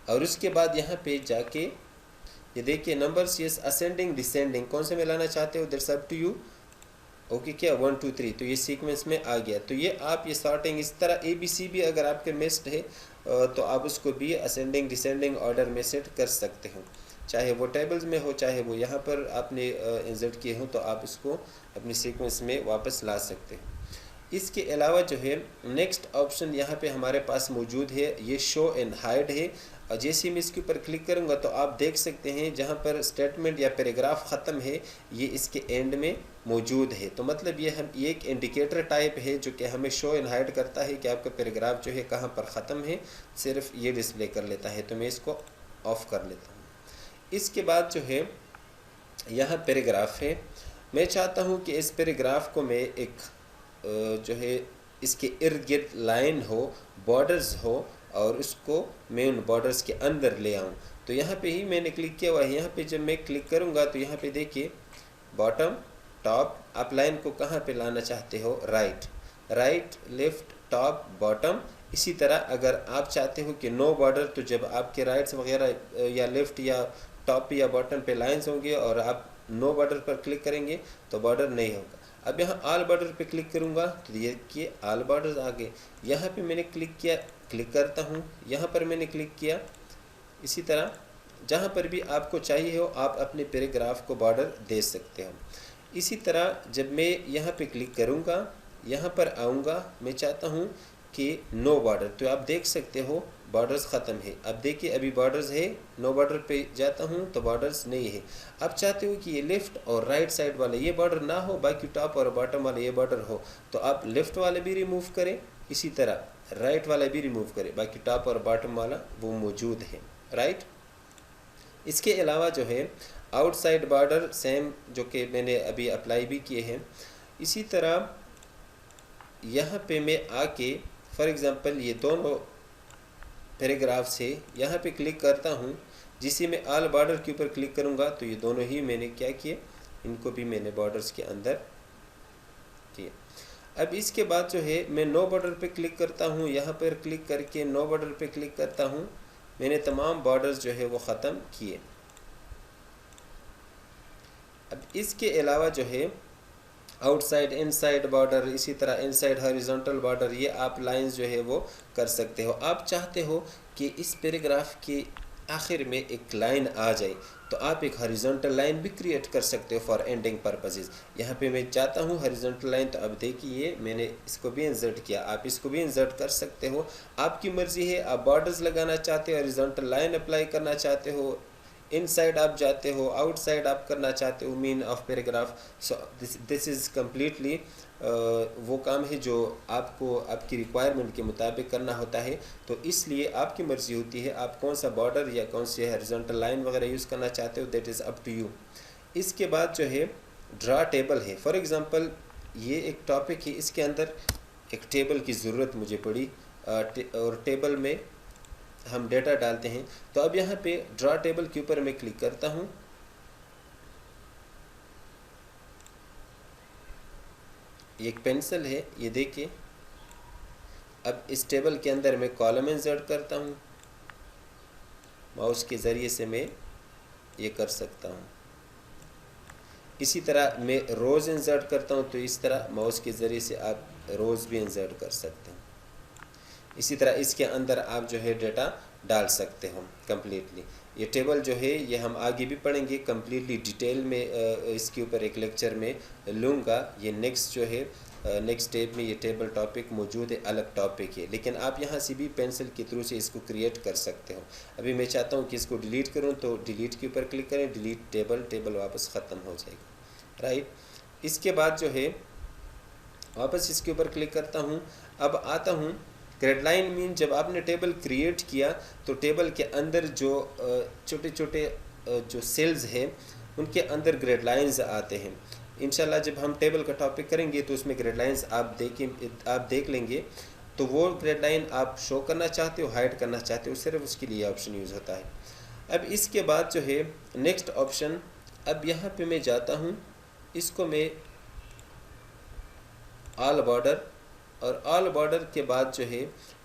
और उसके बाद यहाँ पे जाके ये देखिए नंबर्स, यस असेंडिंग डिसेंडिंग कौन से में लाना चाहते हो, that's up to you. Okay क्या 1, 2, 3 तो ये सीक्वेंस में आ गया। तो ये आप ये सॉर्टिंग इस तरह ABC भी अगर आपके मिस्ड है तो आप उसको भी असेंडिंग डिसेंडिंग ऑर्डर में सेट कर सकते हो, चाहे वो टेबल्स में हो चाहे वो यहाँ पर आपने इंसर्ट किए हो, तो आप इसको अपनी सीक्वेंस में वापस ला सकते हो। इसके अलावा जो है नेक्स्ट ऑप्शन यहाँ पे हमारे पास मौजूद है, ये शो एंड हाइड है। और जैसे मैं इसके ऊपर क्लिक करूँगा तो आप देख सकते हैं जहाँ पर स्टेटमेंट या पैराग्राफ ख़त्म है ये इसके एंड में मौजूद है। तो मतलब ये एक इंडिकेटर टाइप है जो कि हमें शो एंड हाइड करता है कि आपका पैराग्राफ जो है कहाँ पर ख़त्म है, सिर्फ ये डिस्प्ले कर लेता है। तो मैं इसको ऑफ़ कर लेता हूँ। इसके बाद जो है यहाँ पैराग्राफ है, मैं चाहता हूँ कि इस पैराग्राफ को मैं एक जो है इसके इर्द गिर्द लाइन हो, बॉर्डर्स हो, और उसको मैं उन बॉर्डर्स के अंदर ले आऊँ। तो यहाँ पे ही मैंने क्लिक किया हुआ है। यहाँ पे जब मैं क्लिक करूँगा तो यहाँ पे देखिए बॉटम टॉप, आप लाइन को कहाँ पे लाना चाहते हो, right, right left top bottom. इसी तरह अगर आप चाहते हो कि नो बॉर्डर, तो जब आपके राइट्स वगैरह या लेफ़्ट या टॉप या बॉटम पे लाइंस होंगे और आप नो बॉर्डर पर क्लिक करेंगे तो बॉर्डर नहीं होगा। अब यहाँ ऑल बॉर्डर पे क्लिक करूँगा तो ये कि ऑल बॉर्डर्स आ गए। यहाँ पे मैंने क्लिक किया, क्लिक करता हूँ, यहाँ पर मैंने क्लिक किया। इसी तरह जहाँ पर भी आपको चाहिए हो आप अपने पैराग्राफ को बॉर्डर दे सकते हो। इसी तरह जब मैं यहाँ पे क्लिक करूँगा, यहाँ पर आऊँगा, मैं चाहता हूँ कि नो बॉर्डर, तो आप देख सकते हो बॉर्डर्स ख़त्म है। अब देखिए अभी बॉर्डर्स है, नो बॉर्डर पे जाता हूँ तो बॉर्डर्स नहीं है। आप चाहते हो कि ये लेफ़्ट और राइट साइड वाले ये बॉर्डर ना हो, बाकी टॉप और बॉटम वाले ये बॉर्डर हो, तो आप लेफ़्ट वाले भी रिमूव करें, इसी तरह राइट वाला भी रिमूव करें, बाकी टॉप और बॉटम वाला वो मौजूद है, राइट। इसके अलावा जो है आउटसाइड बॉर्डर सेम जो कि मैंने अभी अप्लाई भी किए हैं। इसी तरह यहाँ पे मैं आके फॉर एग्ज़ाम्पल ये दोनों पैराग्राफ से यहाँ पे क्लिक करता हूँ, जिसे मैं ऑल बॉर्डर के ऊपर क्लिक करूँगा तो ये दोनों ही मैंने क्या किए, इनको भी मैंने बॉर्डर्स के अंदर किए। अब इसके बाद जो है मैं नो बॉर्डर पे क्लिक करता हूँ, यहाँ पर क्लिक करके नो बॉर्डर पे क्लिक करता हूँ, मैंने तमाम बॉर्डर्स जो है वो ख़त्म किए। अब इसके अलावा जो है आउटसाइड इनसाइड बॉर्डर, इसी तरह इनसाइड हॉरिजॉन्टल बॉर्डर, ये आप लाइंस जो है वो कर सकते हो। आप चाहते हो कि इस पैराग्राफ के आखिर में एक लाइन आ जाए तो आप एक हॉरिजॉन्टल लाइन भी क्रिएट कर सकते हो फॉर एंडिंग पर्पसेस। यहाँ पे मैं चाहता हूँ हॉरिजॉन्टल लाइन, तो अब देखिए मैंने इसको भी इंसर्ट किया, आप इसको भी इंसर्ट कर सकते हो, आपकी मर्ज़ी है। आप बॉर्डर्स लगाना चाहते हो, हॉरिजॉन्टल लाइन अप्लाई करना चाहते हो, इनसाइड आप जाते हो, आउटसाइड आप करना चाहते हो mean of paragraph. So this is completely वो काम है जो आपको आपकी रिक्वायरमेंट के मुताबिक करना होता है। तो इसलिए आपकी मर्ज़ी होती है आप कौन सा बॉर्डर या कौन सी हॉरिजॉन्टल लाइन वगैरह यूज़ करना चाहते हो, that is up to you. इसके बाद जो है ड्रा टेबल है। फॉर एग्ज़ाम्पल ये एक टॉपिक है, इसके अंदर एक टेबल की ज़रूरत मुझे पड़ी और टेबल में हम डेटा डालते हैं। तो अब यहाँ पे ड्रा टेबल के ऊपर मैं क्लिक करता हूँ, एक पेंसिल है ये देखिए। अब इस टेबल के अंदर मैं कॉलम इंसर्ट करता हूँ, माउस के ज़रिए से मैं ये कर सकता हूँ। इसी तरह मैं रोज़ इंसर्ट करता हूँ, तो इस तरह माउस के ज़रिए से आप रोज़ भी इंसर्ट कर सकते हैं। इसी तरह इसके अंदर आप जो है डेटा डाल सकते हो कम्प्लीटली। ये टेबल जो है ये हम आगे भी पढ़ेंगे कम्प्लीटली डिटेल में, इसके ऊपर एक लेक्चर में लूँगा। ये नेक्स्ट जो है नेक्स्ट स्टेप में ये टेबल टॉपिक मौजूद है, अलग टॉपिक है, लेकिन आप यहाँ से भी पेंसिल के थ्रू से इसको क्रिएट कर सकते हो। अभी मैं चाहता हूँ कि इसको डिलीट करूँ, तो डिलीट के ऊपर क्लिक करें, डिलीट टेबल, टेबल वापस ख़त्म हो जाएगा, राइट। इसके बाद जो है वापस इसके ऊपर क्लिक करता हूँ। अब आता हूँ ग्रेड लाइन मीन जब आपने टेबल क्रिएट किया तो टेबल के अंदर जो छोटे छोटे जो सेल्स हैं उनके अंदर ग्रेड लाइंस आते हैं। इंशाल्लाह जब हम टेबल का टॉपिक करेंगे तो उसमें ग्रेड लाइंस आप देख लेंगे। तो वो ग्रेड लाइन आप शो करना चाहते हो, हाइड करना चाहते हो, सिर्फ उसके लिए ऑप्शन यूज़ होता है। अब इसके बाद जो है नेक्स्ट ऑप्शन, अब यहाँ पे मैं जाता हूँ, इसको मैं ऑल बॉर्डर, और ऑल बॉर्डर के बाद जो है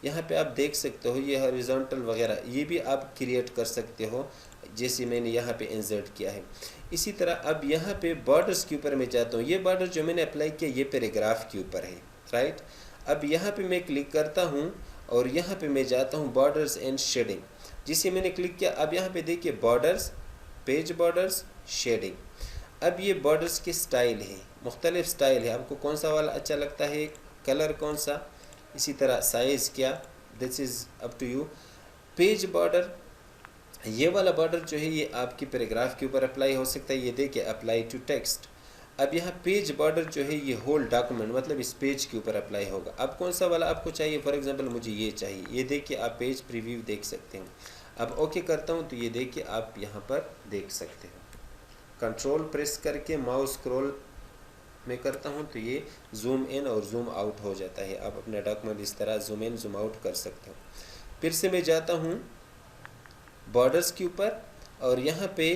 यहाँ पे आप देख सकते हो ये हॉरिजॉन्टल वगैरह ये भी आप क्रिएट कर सकते हो, जैसे मैंने यहाँ पे इंसर्ट किया है। इसी तरह अब यहाँ पे बॉर्डर्स के ऊपर मैं जाता हूँ, ये बॉर्डर जो मैंने अप्लाई किया ये पैराग्राफ के ऊपर है, राइट। अब यहाँ पे मैं क्लिक करता हूँ और यहाँ पे मैं जाता हूँ बॉर्डर्स एंड शेडिंग, जिसे मैंने क्लिक किया। अब यहाँ पे देखिए बॉर्डर्स, पेज बॉर्डर्स, शेडिंग। अब ये बॉर्डर्स के स्टाइल है, मुख्तलिफ स्टाइल है, आपको कौन सा वाला अच्छा लगता है, कलर कौन सा, इसी तरह साइज़ क्या, this is up to you. Page border, ये वाला बॉर्डर जो है ये आपकी पैराग्राफ के ऊपर अप्लाई हो सकता है, ये देखिए अप्लाई टू टेक्स्ट। अब यहाँ पेज बॉर्डर जो है ये होल डॉक्यूमेंट मतलब इस पेज के ऊपर अप्लाई होगा। अब कौन सा वाला आपको चाहिए? फॉर एग्जांपल मुझे ये चाहिए, ये देखिए आप पेज प्रीव्यू देख सकते हैं। अब ओके करता हूँ तो ये देखिए आप यहाँ पर देख सकते हो। कंट्रोल प्रेस करके माउस स्क्रॉल में करता हूँ तो ये जूम इन और जूम आउट हो जाता है। आप अपना डॉक्यूमेंट इस तरह जूम इन जूम आउट कर सकते हो। फिर से मैं जाता हूँ बॉर्डर्स के ऊपर और यहाँ पे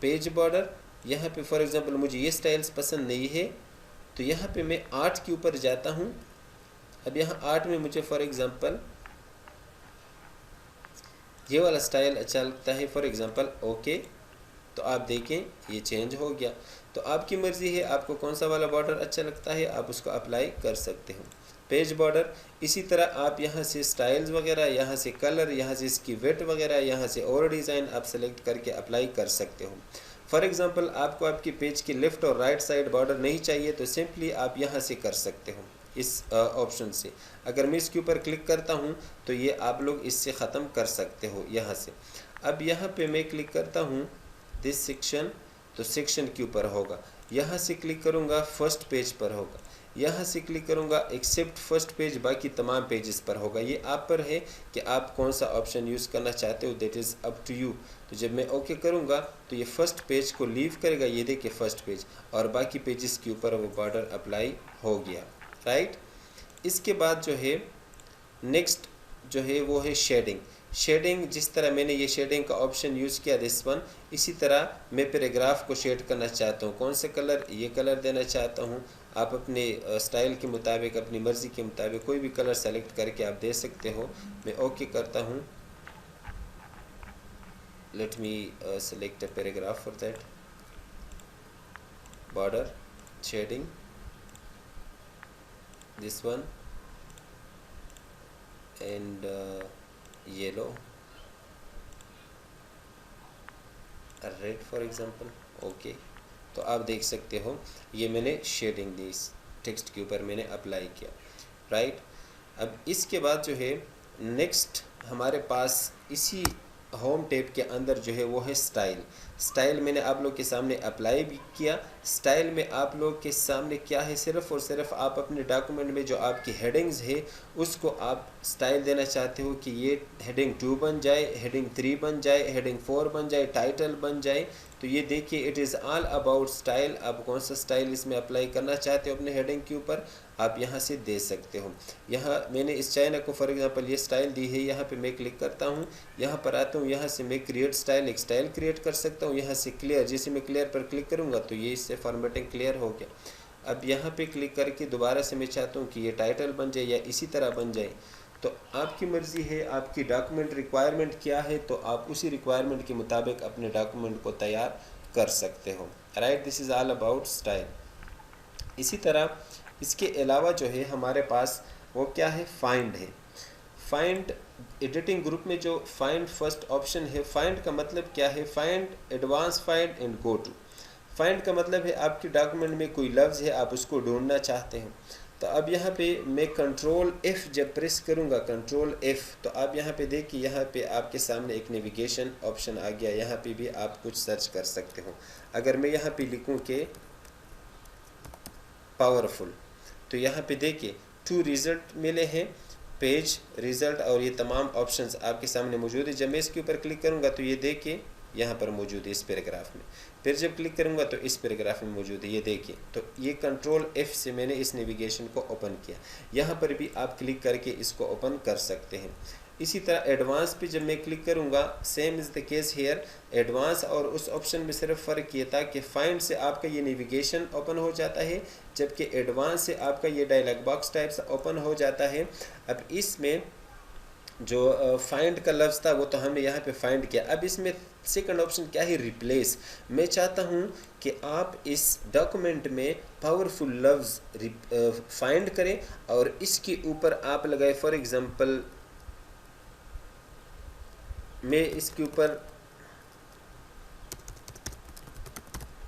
पेज बॉर्डर, यहाँ पे फॉर एग्जांपल मुझे ये स्टाइल्स पसंद नहीं है तो यहाँ पे मैं आर्ट के ऊपर जाता हूँ। अब यहाँ आर्ट में मुझे फॉर एग्जांपल ये वाला स्टाइल अच्छा लगता है, फॉर एग्जांपल ओके, तो आप देखें ये चेंज हो गया। तो आपकी मर्ज़ी है आपको कौन सा वाला बॉर्डर अच्छा लगता है, आप उसको अप्लाई कर सकते हो। पेज बॉर्डर इसी तरह आप यहाँ से स्टाइल्स वगैरह, यहाँ से कलर, यहाँ से इसकी वेट वगैरह, यहाँ से और डिज़ाइन आप सेलेक्ट करके अप्लाई कर सकते हो। फॉर एग्जांपल आपको आपकी पेज की लेफ़्ट और राइट साइड बॉर्डर नहीं चाहिए तो सिंपली आप यहाँ से कर सकते हो इस ऑप्शन से। अगर मैं इसके ऊपर क्लिक करता हूँ तो ये आप लोग इससे ख़त्म कर सकते हो यहाँ से। अब यहाँ पे मैं क्लिक करता हूँ दिस सेक्शन, तो सेक्शन के ऊपर होगा। यहाँ से क्लिक करूँगा फर्स्ट पेज पर होगा। यहाँ से क्लिक करूँगा एक्सेप्ट फर्स्ट पेज, बाकी तमाम पेजेस पर होगा। ये आप पर है कि आप कौन सा ऑप्शन यूज़ करना चाहते हो, that is up to you. तो जब मैं ओके करूँगा तो ये फर्स्ट पेज को लीव करेगा, ये देखिए फर्स्ट पेज, और बाकी पेजेस के ऊपर वो बॉर्डर अप्लाई हो गया, राइट। इसके बाद जो है नेक्स्ट जो है वो है शेडिंग। शेडिंग जिस तरह मैंने ये शेडिंग का ऑप्शन यूज़ किया दिस वन, इसी तरह मैं पैराग्राफ को शेड करना चाहता हूँ। कौन से कलर? ये कलर देना चाहता हूँ। आप अपने स्टाइल के मुताबिक, अपनी मर्ज़ी के मुताबिक कोई भी कलर सेलेक्ट करके आप दे सकते हो। मैं ओके करता हूँ। Let me select a paragraph for that. Border shading this one and yellow, red for example, okay. तो आप देख सकते हो ये मैंने शेडिंग दी, इस टेक्स्ट के ऊपर मैंने अप्लाई किया, राइट। अब इसके बाद जो है नेक्स्ट हमारे पास इसी होम टैब के अंदर जो है वो है स्टाइल। स्टाइल मैंने आप लोग के सामने अप्लाई भी किया। स्टाइल में आप लोग के सामने क्या है, सिर्फ़ और सिर्फ आप अपने डॉक्यूमेंट में जो आपकी हेडिंग्स है उसको आप स्टाइल देना चाहते हो कि ये हेडिंग 2 बन जाए, हेडिंग 3 बन जाए, हेडिंग 4 बन जाए, टाइटल बन जाए। तो ये देखिए it is all about style. आप कौन सा स्टाइल इसमें अप्लाई करना चाहते हो अपने हेडिंग के ऊपर, आप यहाँ से दे सकते हो। यहाँ मैंने इस चाइना को फॉर एग्जांपल ये स्टाइल दी है, यहाँ पे मैं क्लिक करता हूँ, यहाँ पर आता हूँ, यहाँ से मैं क्रिएट स्टाइल, एक स्टाइल क्रिएट कर सकता हूँ। यहाँ से क्लियर, जैसे मैं क्लियर पर क्लिक करूँगा तो ये इससे फॉर्मेटिंग क्लियर हो गया। अब यहाँ पे क्लिक करके दोबारा से मैं चाहता हूँ कि ये टाइटल बन जाए या इसी तरह बन जाए, तो आपकी मर्ज़ी है, आपकी डॉक्यूमेंट रिक्वायरमेंट क्या है, तो आप उसी रिक्वायरमेंट के मुताबिक अपने डॉक्यूमेंट को तैयार कर सकते हो, right. This is all about style. इसी तरह इसके अलावा जो है हमारे पास वो क्या है, फाइंड है। फाइंड एडिटिंग ग्रुप में जो फाइंड फर्स्ट ऑप्शन है, फाइंड का मतलब क्या है, find, advance find and go to. Find का मतलब है आपके डॉक्यूमेंट में कोई लफ्ज़ है, आप उसको ढूंढना चाहते हैं। तो अब यहाँ पे मैं कंट्रोल F जब प्रेस करूँगा, कंट्रोल F, तो आप यहाँ पे देखिए यहाँ पे आपके सामने एक नेविगेशन ऑप्शन आ गया। यहाँ पे भी आप कुछ सर्च कर सकते हो। अगर मैं यहाँ पे लिखूँ कि पावरफुल, तो यहाँ पे देखिए 2 रिज़ल्ट मिले हैं, पेज, रिज़ल्ट, और ये तमाम ऑप्शंस आपके सामने मौजूद है। जब मैं इसके ऊपर क्लिक करूँगा तो ये देखिए यहाँ पर मौजूद है इस पैराग्राफ में। फिर जब क्लिक करूँगा तो इस पैराग्राफ में मौजूद है, ये देखिए। तो ये कंट्रोल F से मैंने इस नेविगेशन को ओपन किया। यहाँ पर भी आप क्लिक करके इसको ओपन कर सकते हैं। इसी तरह एडवांस पे जब मैं क्लिक करूँगा, same is the case hair. Advance और उस ऑप्शन में सिर्फ फ़र्क ये था कि फाइंड से आपका ये नेविगेशन ओपन हो जाता है, जबकि एडवांस से आपका ये डायलॉग बॉक्स टाइप से ओपन हो जाता है। अब इसमें जो फाइंड का लफ्ज़ था वो तो हमने यहाँ पे फाइंड किया। अब इसमें सेकंड ऑप्शन क्या है, रिप्लेस। मैं चाहता हूँ कि आप इस डॉक्यूमेंट में पावरफुल लफ्ज़ फाइंड करें और इसके ऊपर आप लगाए, फॉर एग्ज़ाम्पल मैं इसके ऊपर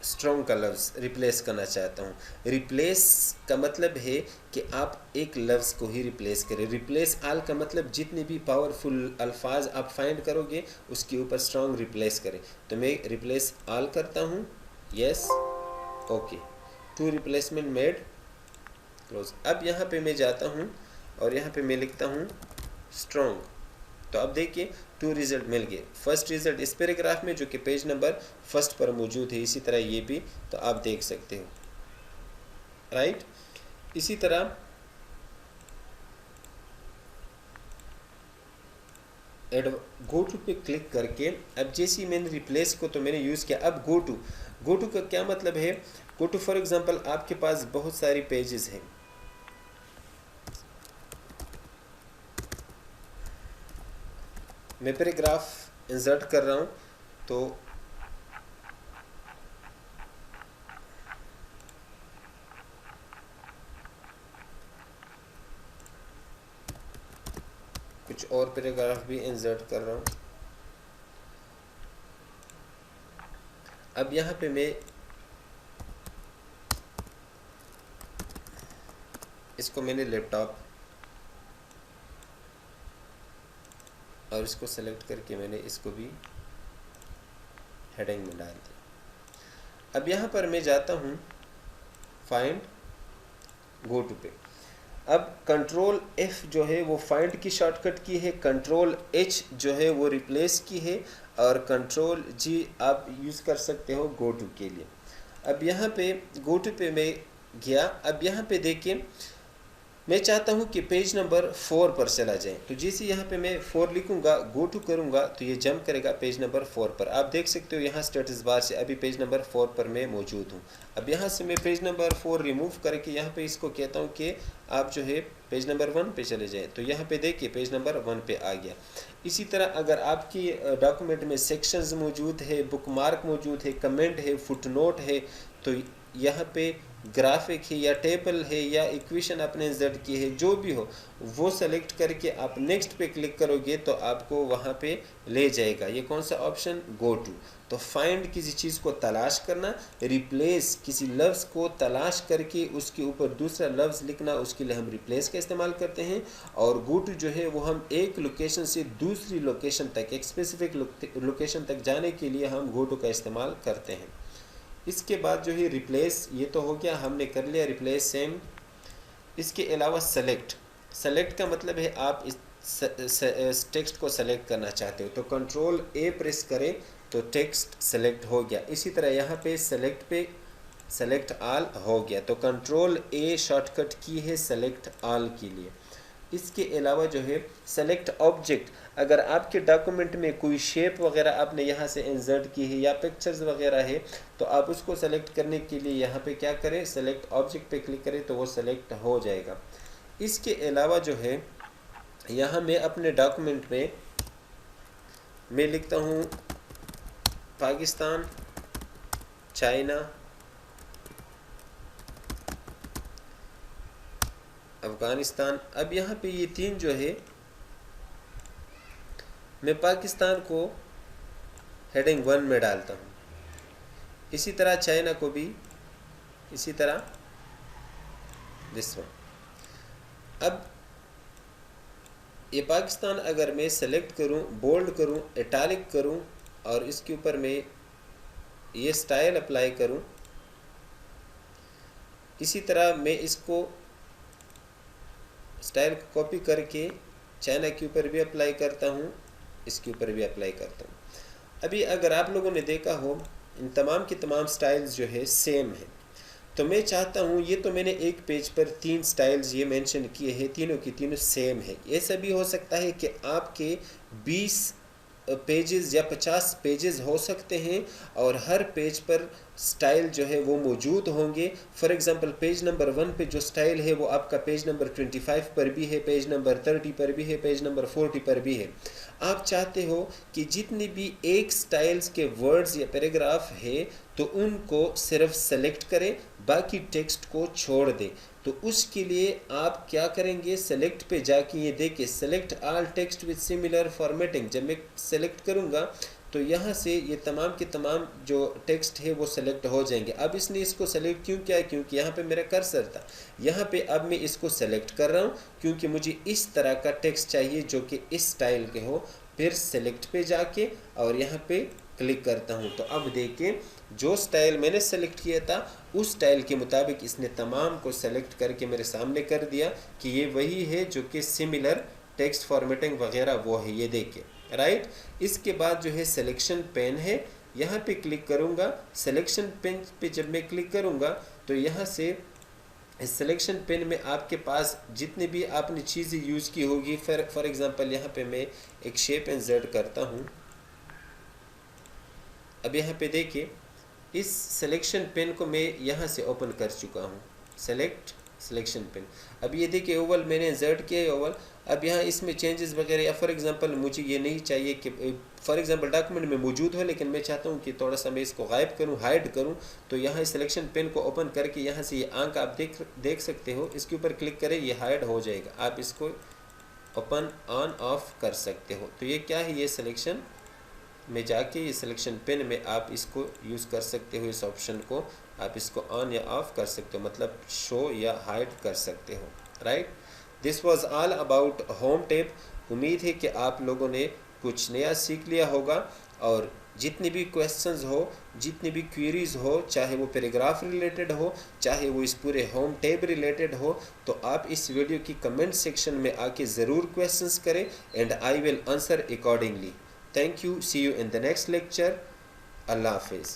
स्ट्रॉन्ग का लफ्ज़ रिप्लेस करना चाहता हूँ। रिप्लेस का मतलब है कि आप एक लफ्ज़ को ही रिप्लेस करें। रिप्लेस आल का मतलब जितने भी पावरफुल अल्फाज आप फाइंड करोगे उसके ऊपर स्ट्रॉन्ग रिप्लेस करें। तो मैं रिप्लेस आल करता हूँ, yes, okay. Two replacement made close. अब यहाँ पे मैं जाता हूँ और यहाँ पे मैं लिखता हूँ स्ट्रॉन्ग, तो अब देखिए 2 रिजल्ट मिल गए। फर्स्ट रिजल्ट इस पैराग्राफ में जो कि पेज नंबर फर्स्ट पर मौजूद है, इसी तरह ये भी, तो आप देख सकते हो, राइट। इसी तरह गो टू पे क्लिक करके, अब जैसे ही मैंने रिप्लेस को तो मैंने यूज़ किया, अब गो टू का क्या मतलब है? गो टू फॉर एग्जांपल आपके पास बहुत सारी पेजेस हैं, मैं पैराग्राफ इंसर्ट कर रहा हूँ, तो कुछ और पैराग्राफ भी इंसर्ट कर रहा हूँ। अब यहाँ पे मैं इसको मैंने लैपटॉप और इसको सेलेक्ट करके मैंने इसको भी हेडिंग में डाल दिया। अब यहाँ पर मैं जाता हूँ फाइंड गो टू पे। अब कंट्रोल F जो है वो फाइंड की शॉर्टकट की है, कंट्रोल H जो है वो रिप्लेस की है, और कंट्रोल G आप यूज़ कर सकते हो गो टू के लिए। अब यहाँ पे गो टू पे मैं गया। अब यहाँ पे देखिए मैं चाहता हूँ कि पेज नंबर 4 पर चला जाए, तो जैसे यहाँ पे मैं 4 लिखूँगा, गो टू करूँगा, तो ये जंप करेगा पेज नंबर 4 पर। आप देख सकते हो यहाँ स्टेटस बार से अभी पेज नंबर 4 पर मैं मौजूद हूँ। अब यहाँ से मैं पेज नंबर 4 रिमूव करके यहाँ पे इसको कहता हूँ कि आप जो है पेज नंबर 1 पे चले जाएँ, तो यहाँ पे देखिए पेज नंबर 1 पे आ गया। इसी तरह अगर आपकी डॉक्यूमेंट में सेक्शंस मौजूद है, बुकमार्क मौजूद है, कमेंट है, फुटनोट है, तो यहाँ पे ग्राफिक है या टेबल है या इक्वेशन आपने इंसर्ट की है, जो भी हो वो सेलेक्ट करके आप नेक्स्ट पे क्लिक करोगे तो आपको वहाँ पे ले जाएगा। ये कौन सा ऑप्शन? Go to. तो फाइंड किसी चीज़ को तलाश करना, रिप्लेस किसी लफ्ज़ को तलाश करके उसके ऊपर दूसरा लफ्ज़ लिखना, उसके लिए हम रिप्लेस का इस्तेमाल करते हैं। और गो टू जो है वो हम एक लोकेशन से दूसरी लोकेशन तक, एक स्पेसिफिक लोकेशन तक जाने के लिए हम गो टू का इस्तेमाल करते हैं। इसके बाद जो है रिप्लेस, ये तो हो गया, हमने कर लिया रिप्लेस सेम। इसके अलावा सेलेक्ट का मतलब है आप इस टेक्स्ट को सेलेक्ट करना चाहते हो, तो कंट्रोल A प्रेस करें तो टेक्स्ट सेलेक्ट हो गया। इसी तरह यहाँ पे सेलेक्ट ऑल हो गया, तो कंट्रोल A शॉर्टकट की है सेलेक्ट ऑल के लिए। इसके अलावा जो है सेलेक्ट ऑब्जेक्ट, अगर आपके डॉक्यूमेंट में कोई शेप वगैरह आपने यहाँ से इंसर्ट की है या पिक्चर्स वगैरह है, तो आप उसको सेलेक्ट करने के लिए यहाँ पे क्या करें, सेलेक्ट ऑब्जेक्ट पे क्लिक करें तो वो सेलेक्ट हो जाएगा। इसके अलावा जो है यहाँ मैं अपने डॉक्यूमेंट में मैं लिखता हूँ पाकिस्तान, चाइना, अफ़गानिस्तान। अब यहाँ पे ये 3 जो है, मैं पाकिस्तान को हेडिंग 1 में डालता हूँ, इसी तरह चाइना को भी इसी तरह दिस वन। अब ये पाकिस्तान अगर मैं सेलेक्ट करूँ, बोल्ड करूँ, इटैलिक करूँ और इसके ऊपर मैं ये स्टाइल अप्लाई करूँ, इसी तरह मैं इसको स्टाइल को कॉपी करके चाइना के ऊपर भी अप्लाई करता हूँ, इसके ऊपर भी अप्लाई करता हूँ। अभी अगर आप लोगों ने देखा हो इन तमाम की तमाम स्टाइल्स जो है सेम है, तो मैं चाहता हूँ, ये तो मैंने एक पेज पर 3 स्टाइल्स ये मेंशन किए हैं, तीनों की तीनों सेम है। ऐसा भी हो सकता है कि आपके 20 पेजेस या 50 पेजेस हो सकते हैं और हर पेज पर स्टाइल जो है वो मौजूद होंगे। फॉर एग्जांपल पेज नंबर 1 पे जो स्टाइल है वो आपका पेज नंबर 25 पर भी है, पेज नंबर 30 पर भी है, पेज नंबर 40 पर भी है। आप चाहते हो कि जितनी भी एक स्टाइल्स के वर्ड्स या पैराग्राफ है तो उनको सिर्फ सेलेक्ट करें, बाकी टेक्स्ट को छोड़ दें। तो उसके लिए आप क्या करेंगे, सेलेक्ट पे जाके ये देखिए select all text with similar formatting. जब मैं सेलेक्ट करूँगा तो यहाँ से ये तमाम के तमाम जो टेक्स्ट है वो सेलेक्ट हो जाएंगे। अब इसने इसको सेलेक्ट क्यों किया है, क्योंकि यहाँ पे मेरा कर्सर था, यहाँ पे अब मैं इसको सेलेक्ट कर रहा हूँ क्योंकि मुझे इस तरह का टेक्स्ट चाहिए जो कि इस स्टाइल के हो। फिर सेलेक्ट पे जाके और यहाँ पे क्लिक करता हूँ तो अब देखिए जो स्टाइल मैंने सेलेक्ट किया था उस स्टाइल के मुताबिक इसने तमाम को सेलेक्ट करके मेरे सामने कर दिया कि ये वही है जो कि सिमिलर टेक्स्ट फॉर्मेटिंग वगैरह वो है, ये देखिए राइट। इसके बाद जो है सिलेक्शन पेन है, यहाँ पे क्लिक करूँगा। सिलेक्शन पेन पे जब मैं क्लिक करूँगा तो यहाँ से इस सिलेक्शन पेन में आपके पास जितनी भी आपने चीज़ें यूज़ की होगी, फॉर एग्ज़ाम्पल यहाँ पे मैं एक शेप इंसर्ट करता हूँ। अब यहाँ पे देखिए इस सिलेक्शन पेन को मैं यहाँ से ओपन कर चुका हूँ, सेलेक्ट सिलेक्शन पेन। अब ये देखिए ओवल मैंने इंसर्ट किया है ओवल। अब यहाँ इसमें चेंजेस वगैरह, या फॉर एग्जांपल मुझे ये नहीं चाहिए कि फॉर एग्जांपल डॉक्यूमेंट में मौजूद हो लेकिन मैं चाहता हूँ कि थोड़ा सा मैं इसको गायब करूँ, हाइड करूँ, तो यहाँ इस सिलेक्शन पेन को ओपन करके यहाँ से ये आंक आप देख सकते हो, इसके ऊपर क्लिक करें, ये हाइड हो जाएगा। आप इसको ओपन ऑन ऑफ कर सकते हो। तो ये क्या है, ये सिलेक्शन में जाके ये सिलेक्शन पेन में आप इसको यूज़ कर सकते हो, इस ऑप्शन को आप इसको ऑन या ऑफ कर सकते हो, मतलब शो या हाइड कर सकते हो, right. This was all about home tab. उम्मीद है कि आप लोगों ने कुछ नया सीख लिया होगा, और जितनी भी क्वेश्चंस हो, जितनी भी क्वेरीज हो, चाहे वो पैराग्राफ रिलेटेड हो, चाहे वो इस पूरे होम टैब रिलेटेड हो, तो आप इस वीडियो की कमेंट सेक्शन में आके ज़रूर क्वेश्चंस करें and I will answer accordingly. Thank you. See you in the next lecture. Allah Hafiz.